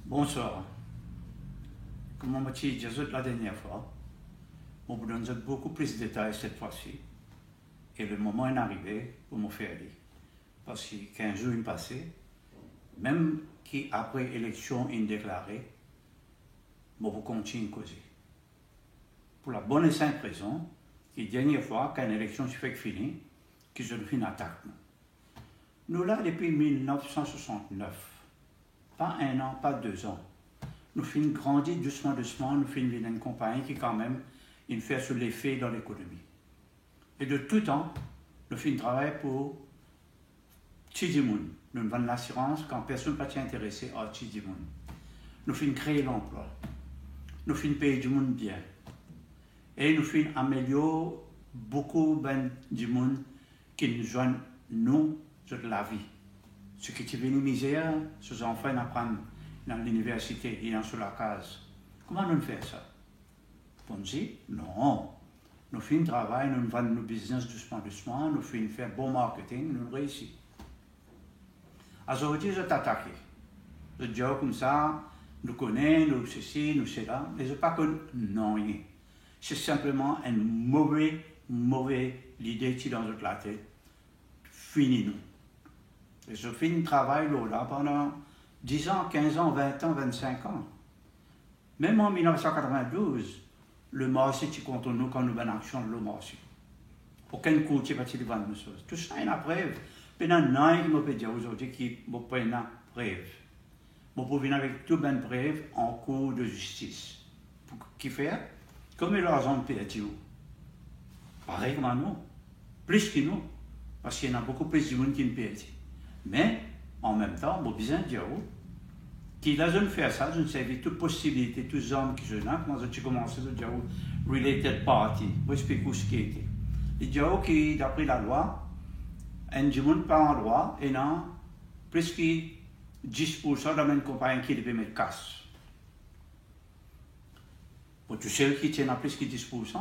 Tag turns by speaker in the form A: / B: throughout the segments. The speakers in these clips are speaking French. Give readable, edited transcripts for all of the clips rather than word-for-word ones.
A: Bonsoir. Comme on m'a dit la dernière fois, on vous donne beaucoup plus de détails cette fois-ci. Et le moment est arrivé pour me faire aller. Parce que 15 jours passés, même qu'après l'élection déclarée, je vais continuer à causer. Pour la bonne et simple raison, que la dernière fois, quand l'élection s'est fait finie, que je fais une attaque. Nous là, depuis 1969, pas un an, pas 2 ans, nous finissons grandir doucement, nous finissons une compagnie qui quand même, il fait sur l'effet dans l'économie. Et de tout temps, nous finissons travailler pour Tidimoun. Nous vendons l'assurance quand personne n'est pas intéressé à Tidimoun. Nous finissons créer l'emploi. Nous finissons payer du monde bien. Et nous finissons améliorer beaucoup du monde qui nous joignent, nous, de la vie. Ce qui est venu misère, ces enfants apprennent dans l'université et dans sur la case. Comment nous faisons ça? On dit, non. Nous faisons travail, nous vendons nos business doucement, nous faisons faire bon marketing, nous réussissons. Aujourd'hui, je t'attaque. Je dis comme ça, nous connaissons, nous ceci, nous cela, mais je ne sais pas que non, c'est simplement une mauvaise idée qui est dans notre tête. Fini nous. Et je fais un travail là pendant 10 ans, 15 ans, 20 ans, 25 ans. Même en 1992, le marché qui contre nous quand nous avons une action de le marché. Aucun courtier ne va vendre nos choses. Tout ça est une preuve. Maintenant, il me peut dire aujourd'hui qu'il me prend une preuve. Je peux venir avec toute une preuve en cours de justice. Pour qui faire? Comme l'argent de PRTO. Pareil comme nous. Plus que nous. Parce qu'il y en a beaucoup plus de monde qui ne paye. Mais, en même temps, je besoin de dire qu'il a besoin de faire ça, je ne sais toute possibilité, tous les hommes qui sont là, quand j'ai commencé à dire related party, je explique ce qui était. Il dit que d'après la loi, un monde pas en droit, et non, plus que 10% de la même compagnie qui devait mettre casse. Pour tous ceux qui tiennent à plus que 10%,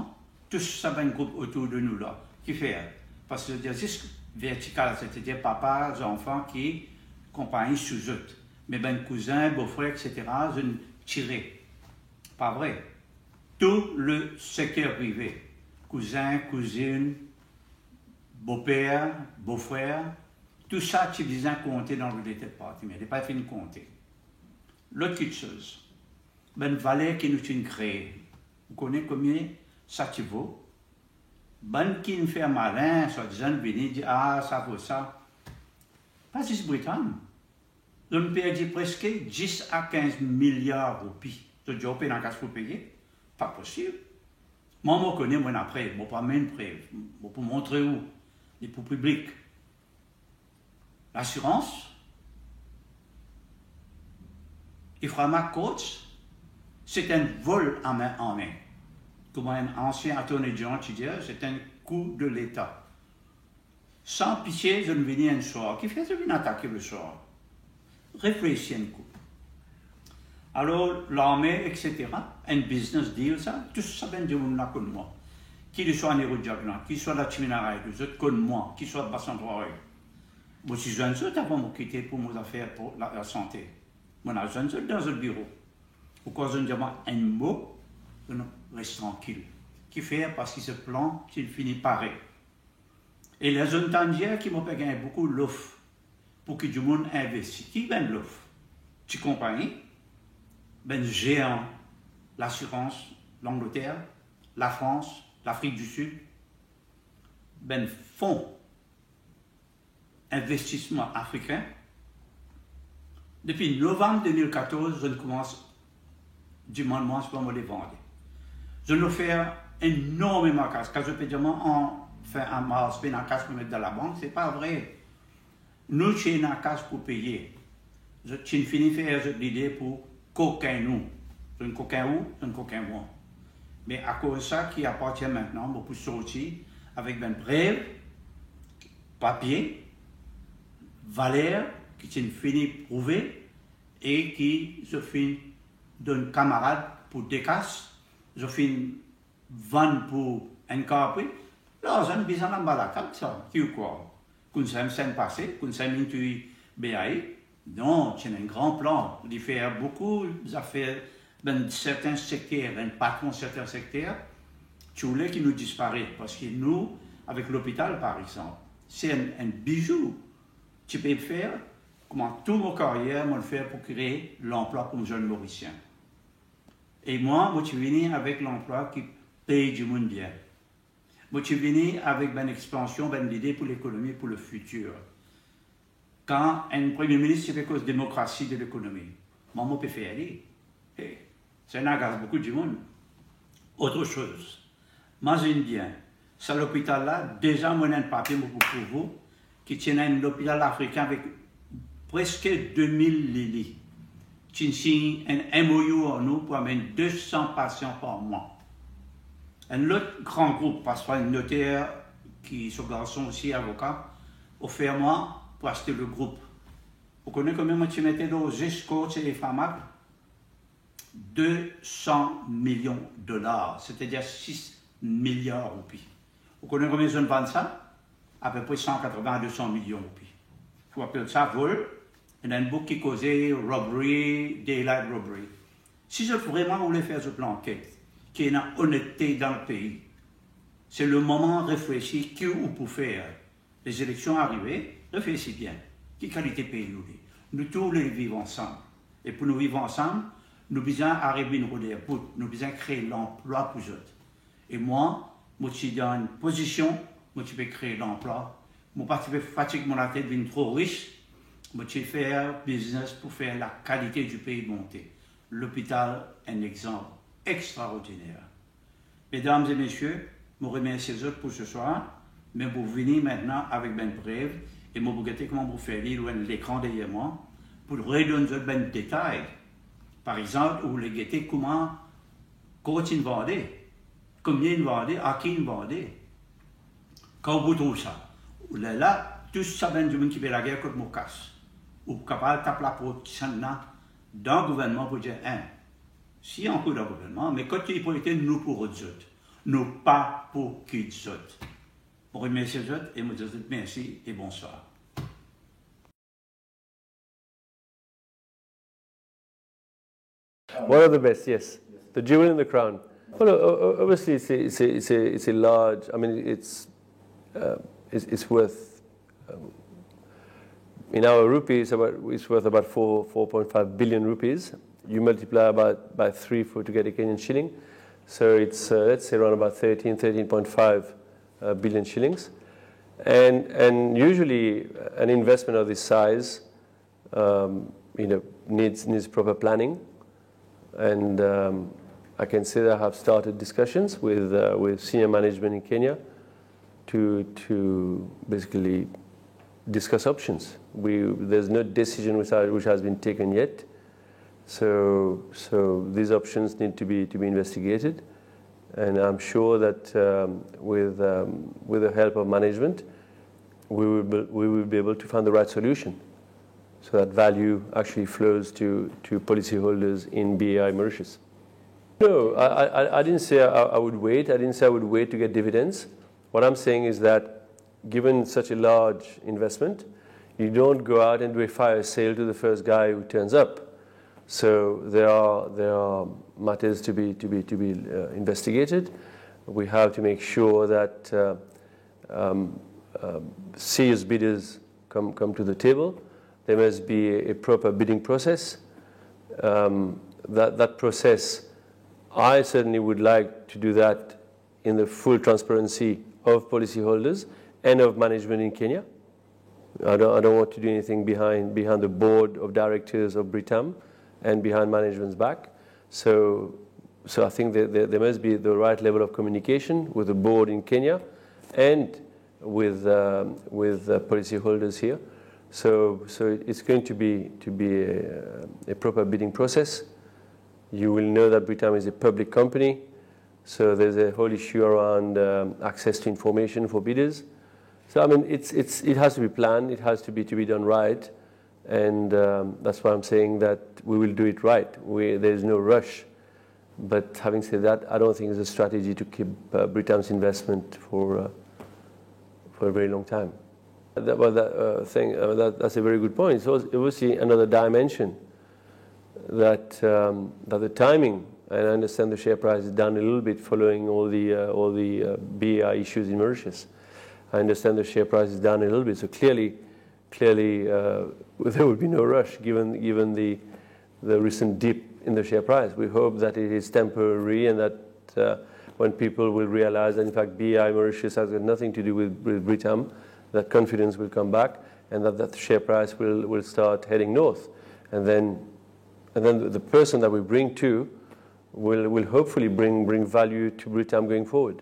A: tous ça va un groupe autour de nous là, qui fait. Parce que c'est vertical, c'est-à-dire papa, enfants qui compagnie sous eux. Mais ben cousins, beaux-frères, etc., je ne tirais. Pas vrai. Tout le secteur privé, cousins, cousines, beau-père, beau-frère, tout ça, tu disais compter dans le related party, mais il n'est pas fini de compter. L'autre chose, ben valeur qui nous a créé. Vous connaissez combien ça te vaut? Ben qui nous fait malin, soit disant, venir dire, ah, ça vaut ça. Pas juste Britannique. Je me perds presque 10 à 15 milliards de roupies. Je dis, on dans pour payer. Pas possible. Moi, je connais mon après, je ne peux pas mettre une preuve. Je peux montrer où? Et pour le public. L'assurance, Iframa Coach, c'est un vol en main en main. Comme un ancien attorney general qui dit, c'est un coup de l'État. Sans pitié, je ne venais un soir. Qui fait je viens attaquer le soir? Réfléchis un coup. Alors, l'armée, etc., un business deal, ça, tout ça vient de monde comme moi. Qu'il soit un héros de Jagna, qu'il soit la Timinaraï, les autres comme moi, qu'il soit Bassan Troy. Moi, si je suis un seul avant de me quitter pour mes affaires, pour la santé. Moi, je suis un seul dans le bureau. Pourquoi je ne dis pas un mot, je reste tranquille. Qui fait parce qu'il se plante, qu'il finit pareil. Et les zones tangières qui m'ont gagné beaucoup l'offre pour que du monde investisse. Qui ben l'offre? Tu compagnie, ben géant, l'assurance, l'Angleterre, la France, l'Afrique du Sud, ben fonds, investissement africain. Depuis novembre 2014, je commence du monde pour me les vendre. Je vais faire énormément de casse. Quand je peux dire, fait un mars, une casse pour mettre dans la banque, c'est pas vrai. Nous, j'ai une casse pour payer. J'ai fini de faire l'idée pour coquin nous. Je ne coquin où, je ne coquin moi. Mais à cause de ça qui appartient maintenant, beaucoup sortir avec un brève, papier, valeur, qui sont fini prouvé et qui se finit d'un camarade pour des casses, je finis vendre pour un carpé. Là, j'ai besoin d'un balak, ça, qui ou quoi? Qu'on s'aime passé, qu'on s'aime intuit BAI, Donc, il y a un grand plan. Il fait beaucoup d'affaires dans certains secteurs, un patron de certains secteurs, tu voulais qu'il nous disparaisse. Parce que nous, avec l'hôpital par exemple, c'est un bijou. Tu peux faire, comment toute ma carrière, moi le faire pour créer l'emploi pour les jeunes Mauriciens. Et moi, je suis venu avec l'emploi qui paye du monde bien. Je suis venu avec une expansion, une idée pour l'économie, pour le futur. Quand un Premier ministre fait cause de démocratie de l'économie, moi, je peux faire aller. Hey, ça n'agace beaucoup du monde. Autre chose, moi, Indien, c'est l'hôpital là, déjà, moi, j'ai un papier pour vous, qui tient un hôpital africain avec presque 2000 lits. Qui signe un MOU en nous pour amener 200 patients par mois. Un autre grand groupe, parce que un notaire qui sont garçons aussi avocat, offert moi pour acheter le groupe. Vous connaissez combien tu mettais dans Gesco et les pharmacs? 200 millions de dollars, c'est-à-dire 6 milliards de roupies. Vous connaissez combien je vends ça? À peu près 180 à 200 millions de roupies. Vous appelez ça vol. Il y a un book qui causait robbery, daylight robbery. Si je vraiment voulais faire ce plan enquête, qu'il y ait une honnêteté dans le pays, c'est le moment de réfléchir qui ou pour faire. Les élections arrivées, réfléchissez bien. Quelle qualité pays nous est? Nous tous les vivons ensemble. Et pour nous vivre ensemble, nous devons arriver à une route de bout. Nous devons créer l'emploi pour eux. Et moi, je suis dans une position où je peux créer l'emploi. Je ne suis pas fatigué, mon tête devient trop riche. Je vais faire business pour faire la qualité du pays monter. L'hôpital est un exemple extraordinaire. Mesdames et messieurs, je vous remercie pour ce soir, mais vous venez maintenant avec une brève et je vous regardez comment vous faites l'écran derrière moi pour redonner un détail. Par exemple, vous voulez guetter comment ils vendait, combien ils vendaient, à qui ils vendaient. Quand vous trouvez ça, là, tout ça vient du monde qui fait la guerre contre mon casse. Ou capable de taper la porte dans le gouvernement pour dire, si on peut dans le gouvernement, mais quand il faut être nous pour eux autres, nous pas pour qui eux autres. Je remercie eux autres et je vous dis merci et bonsoir.
B: One of the best, yes. The jewel in the crown. Well, obviously, it's a large. I mean, it's worth. In our rupees, it's worth about 4.5 billion rupees. You multiply by 3 to get a Kenyan shilling. So it's, let's say, around about 13.5 billion shillings. And usually an investment of this size, needs proper planning. And I can say that I have started discussions with senior management in Kenya to basically discuss options. There's no decision which has been taken yet, so these options need to be investigated, and I'm sure that with the help of management, we will be able to find the right solution, so that value actually flows to policyholders in BAI Mauritius. No, I didn't say I would wait. I didn't say I would wait to get dividends. What I'm saying is that given such a large investment, you don't go out and do a fire sale to the first guy who turns up. So there are matters to be investigated. We have to make sure that serious bidders come to the table. There must be a proper bidding process. That process, I certainly would like to do that in the full transparency of policyholders and of management in Kenya. I don't want to do anything behind the board of directors of Britam and behind management's back. So I think that there must be the right level of communication with the board in Kenya and with policyholders here. So it's going to be a proper bidding process. You will know that Britam is a public company, so there's a whole issue around access to information for bidders. So I mean, it has to be planned. It has to be done right, and that's why I'm saying that we will do it right. There's no rush. But having said that, I don't think it's a strategy to keep Britam's investment for a very long time. That's a very good point. So obviously another dimension that the timing, and I understand the share price is down a little bit following all the BEI issues in Mauritius. I understand the share price is down a little bit. So clearly there would be no rush given the recent dip in the share price. We hope that it is temporary and that when people will realize that in fact BEI Mauritius has got nothing to do with Britam, that confidence will come back and that the share price will start heading north. And then the person that we bring to will hopefully bring value to Britam going forward.